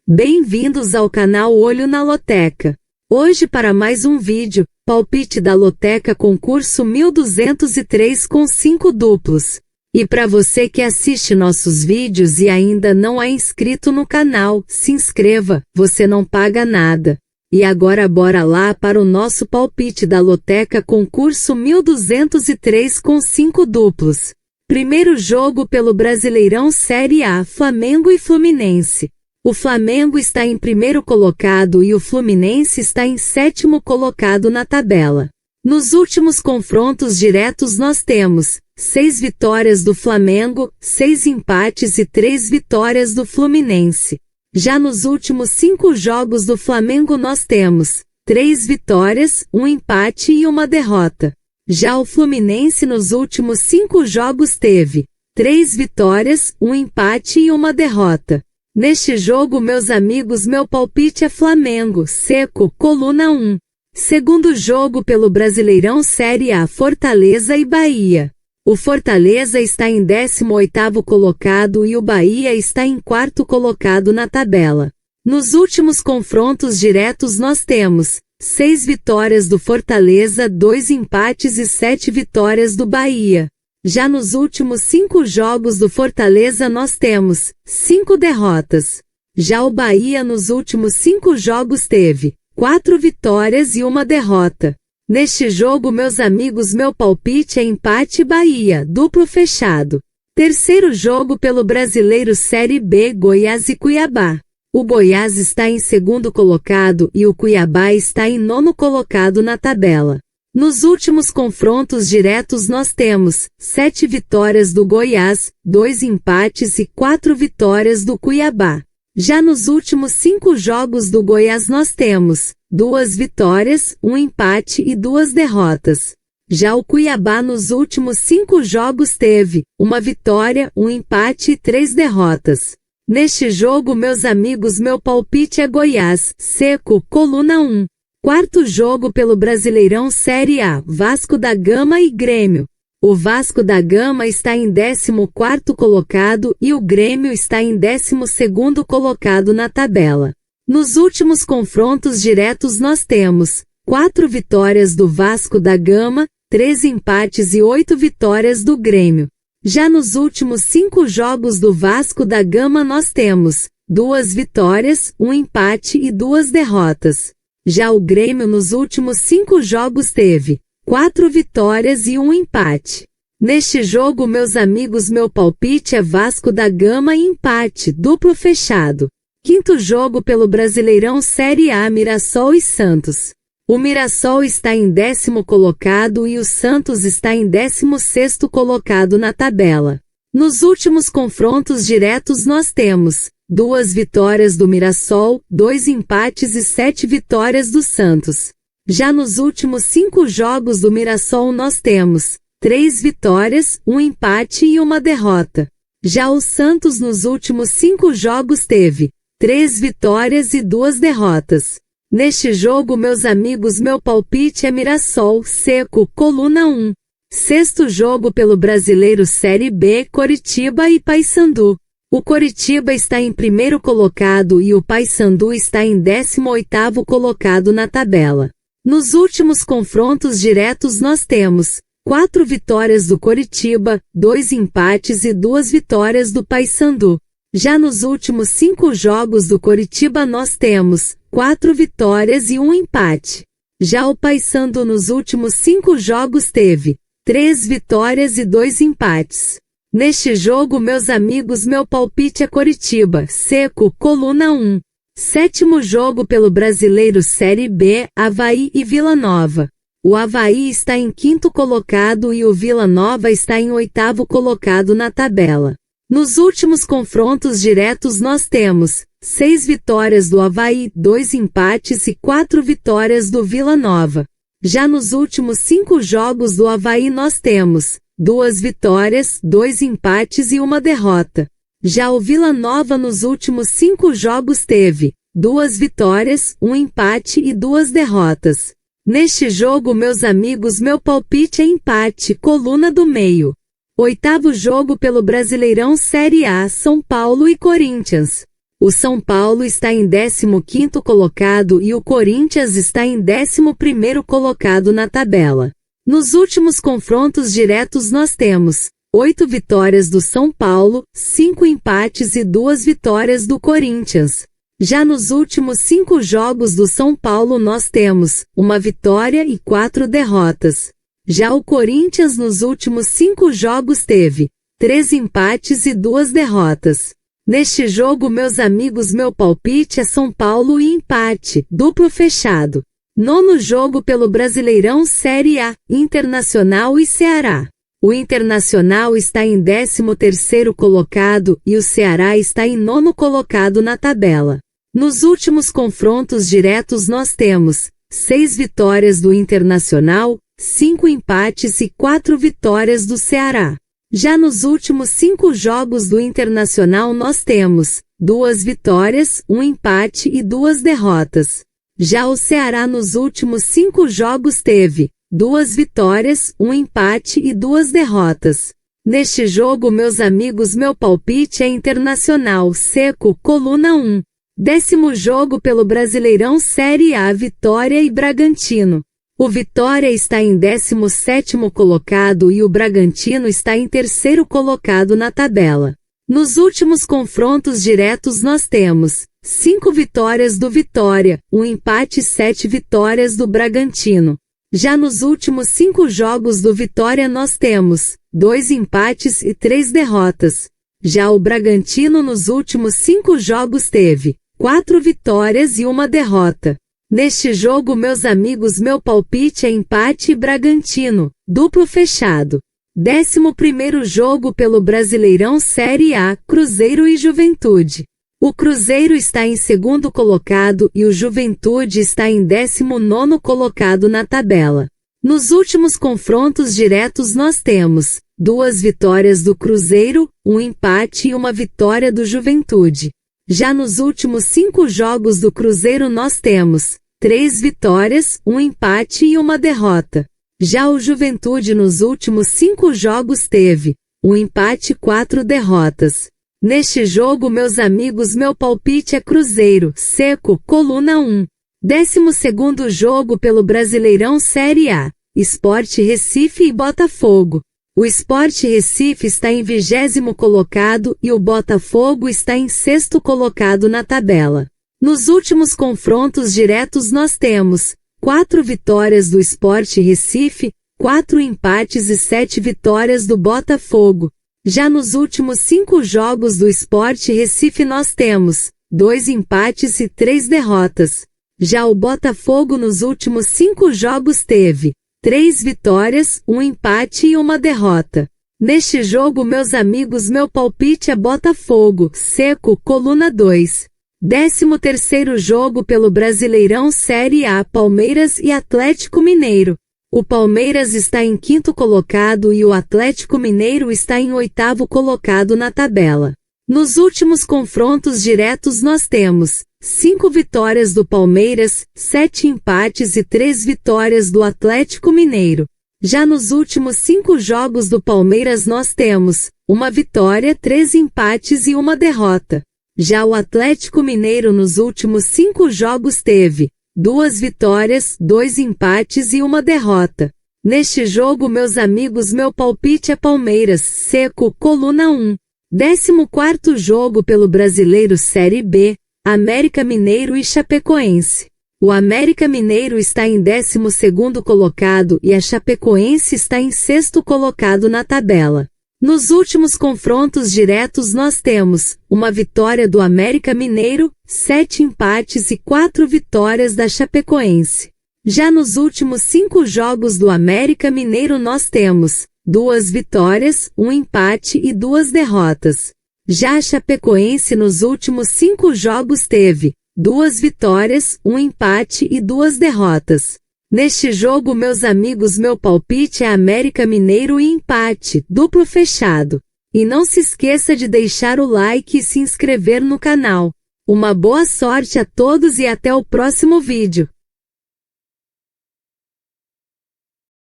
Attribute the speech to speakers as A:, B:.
A: Bem-vindos ao canal Olho na Loteca. Hoje para mais um vídeo, palpite da Loteca concurso 1203 com 5 duplos. E para você que assiste nossos vídeos e ainda não é inscrito no canal, se inscreva, você não paga nada. E agora bora lá para o nosso palpite da Loteca concurso 1203 com 5 duplos. Primeiro jogo pelo Brasileirão Série A, Flamengo e Fluminense. O Flamengo está em primeiro colocado e o Fluminense está em sétimo colocado na tabela. Nos últimos confrontos diretos nós temos 6 vitórias do Flamengo, 6 empates e 3 vitórias do Fluminense. Já nos últimos 5 jogos do Flamengo nós temos 3 vitórias, 1 empate e 1 derrota. Já o Fluminense nos últimos 5 jogos teve 3 vitórias, 1 empate e 1 derrota. Neste jogo, meus amigos, meu palpite é Flamengo, seco, coluna 1. Segundo jogo pelo Brasileirão Série A, Fortaleza e Bahia. O Fortaleza está em 18º colocado e o Bahia está em 4º colocado na tabela. Nos últimos confrontos diretos nós temos 6 vitórias do Fortaleza, 2 empates e 7 vitórias do Bahia. Já nos últimos 5 jogos do Fortaleza nós temos 5 derrotas. Já o Bahia nos últimos 5 jogos teve 4 vitórias e 1 derrota. Neste jogo, meus amigos, meu palpite é empate Bahia, duplo fechado. Terceiro jogo pelo Brasileiro Série B, Goiás e Cuiabá. O Goiás está em segundo colocado e o Cuiabá está em nono colocado na tabela. Nos últimos confrontos diretos nós temos 7 vitórias do Goiás, 2 empates e 4 vitórias do Cuiabá. Já nos últimos 5 jogos do Goiás nós temos 2 vitórias, 1 empate e 2 derrotas. Já o Cuiabá nos últimos 5 jogos teve 1 vitória, 1 empate e 3 derrotas. Neste jogo, meus amigos, meu palpite é Goiás, seco, coluna 1. Quarto jogo pelo Brasileirão Série A, Vasco da Gama e Grêmio. O Vasco da Gama está em 14º colocado e o Grêmio está em 12º colocado na tabela. Nos últimos confrontos diretos nós temos 4 vitórias do Vasco da Gama, 3 empates e 8 vitórias do Grêmio. Já nos últimos 5 jogos do Vasco da Gama nós temos 2 vitórias, 1 empate e 2 derrotas. Já o Grêmio nos últimos 5 jogos teve 4 vitórias e 1 empate. Neste jogo, meus amigos, meu palpite é Vasco da Gama e empate, duplo fechado. Quinto jogo pelo Brasileirão Série A, Mirassol e Santos. O Mirassol está em 10º colocado e o Santos está em 16º colocado na tabela. Nos últimos confrontos diretos nós temos 2 vitórias do Mirassol, 2 empates e 7 vitórias do Santos. Já nos últimos 5 jogos do Mirassol nós temos 3 vitórias, 1 empate e 1 derrota. Já o Santos nos últimos 5 jogos teve 3 vitórias e 2 derrotas. Neste jogo, meus amigos, meu palpite é Mirassol, seco, coluna 1. Sexto jogo pelo Brasileiro Série B, Coritiba e Paysandu. O Coritiba está em primeiro colocado e o Paysandu está em 18º colocado na tabela. Nos últimos confrontos diretos nós temos 4 vitórias do Coritiba, 2 empates e 2 vitórias do Paysandu. Já nos últimos 5 jogos do Coritiba nós temos 4 vitórias e 1 empate. Já o Paysandu nos últimos 5 jogos teve 3 vitórias e 2 empates. Neste jogo, meus amigos, meu palpite é Coritiba, seco, coluna 1. Sétimo jogo pelo Brasileiro Série B, Avaí e Vila Nova. O Avaí está em 5º colocado e o Vila Nova está em 8º colocado na tabela. Nos últimos confrontos diretos nós temos 6 vitórias do Avaí, 2 empates e 4 vitórias do Vila Nova. Já nos últimos 5 jogos do Avaí nós temos 2 vitórias, 2 empates e 1 derrota. Já o Vila Nova nos últimos 5 jogos teve 2 vitórias, 1 empate e 2 derrotas. Neste jogo, meus amigos, meu palpite é empate, coluna do meio. Oitavo jogo pelo Brasileirão Série A, São Paulo e Corinthians. O São Paulo está em 15º colocado e o Corinthians está em 11º colocado na tabela. Nos últimos confrontos diretos nós temos 8 vitórias do São Paulo, 5 empates e 2 vitórias do Corinthians. Já nos últimos 5 jogos do São Paulo nós temos 1 vitória e 4 derrotas. Já o Corinthians nos últimos 5 jogos teve 3 empates e 2 derrotas. Neste jogo, meus amigos, meu palpite é São Paulo e empate, duplo fechado. 9º jogo pelo Brasileirão Série A, Internacional e Ceará. O Internacional está em 13º colocado e o Ceará está em 9º colocado na tabela. Nos últimos confrontos diretos nós temos 6 vitórias do Internacional, 5 empates e 4 vitórias do Ceará. Já nos últimos 5 jogos do Internacional nós temos 2 vitórias, 1 empate e 2 derrotas. Já o Ceará nos últimos 5 jogos teve 2 vitórias, 1 empate e 2 derrotas. Neste jogo, meus amigos, meu palpite é Internacional, seco, coluna 1. 10º jogo pelo Brasileirão Série A, Vitória e Bragantino. O Vitória está em 17º colocado e o Bragantino está em 3º colocado na tabela. Nos últimos confrontos diretos nós temos 5 vitórias do Vitória, 1 empate e 7 vitórias do Bragantino. Já nos últimos 5 jogos do Vitória nós temos 2 empates e 3 derrotas. Já o Bragantino nos últimos 5 jogos teve 4 vitórias e 1 derrota. Neste jogo, meus amigos, meu palpite é empate e Bragantino, duplo fechado. 11º jogo pelo Brasileirão Série A, Cruzeiro e Juventude. O Cruzeiro está em 2º colocado e o Juventude está em 19º colocado na tabela. Nos últimos confrontos diretos nós temos 2 vitórias do Cruzeiro, 1 empate e 1 vitória do Juventude. Já nos últimos 5 jogos do Cruzeiro nós temos 3 vitórias, 1 empate e 1 derrota. Já o Juventude nos últimos 5 jogos teve 1 empate e 4 derrotas. Neste jogo, meus amigos, meu palpite é Cruzeiro, seco, coluna 1. 12º jogo pelo Brasileirão Série A, Sport Recife e Botafogo. O Sport Recife está em 20º colocado e o Botafogo está em 6º colocado na tabela. Nos últimos confrontos diretos nós temos 4 vitórias do Sport Recife, 4 empates e 7 vitórias do Botafogo. Já nos últimos 5 jogos do Sport Recife nós temos 2 empates e 3 derrotas. Já o Botafogo nos últimos 5 jogos teve 3 vitórias, 1 empate e 1 derrota. Neste jogo, meus amigos, meu palpite é Botafogo, seco, coluna 2. 13º jogo pelo Brasileirão Série A, Palmeiras e Atlético Mineiro. O Palmeiras está em 5º colocado e o Atlético Mineiro está em 8º colocado na tabela. Nos últimos confrontos diretos nós temos 5 vitórias do Palmeiras, 7 empates e 3 vitórias do Atlético Mineiro. Já nos últimos 5 jogos do Palmeiras nós temos 1 vitória, 3 empates e 1 derrota. Já o Atlético Mineiro nos últimos 5 jogos teve 2 vitórias, 2 empates e 1 derrota. Neste jogo, meus amigos, meu palpite é Palmeiras, seco, coluna 1. 14º jogo pelo Brasileiro Série B, América Mineiro e Chapecoense. O América Mineiro está em 12º colocado e a Chapecoense está em 6º colocado na tabela. Nos últimos confrontos diretos nós temos 1 vitória do América Mineiro, 7 empates e 4 vitórias da Chapecoense. Já nos últimos 5 jogos do América Mineiro nós temos 2 vitórias, 1 empate e 2 derrotas. Já a Chapecoense nos últimos 5 jogos teve 2 vitórias, 1 empate e 2 derrotas. Neste jogo, meus amigos, meu palpite é América Mineiro e empate, duplo fechado. E não se esqueça de deixar o like e se inscrever no canal. Uma boa sorte a todos e até o próximo vídeo.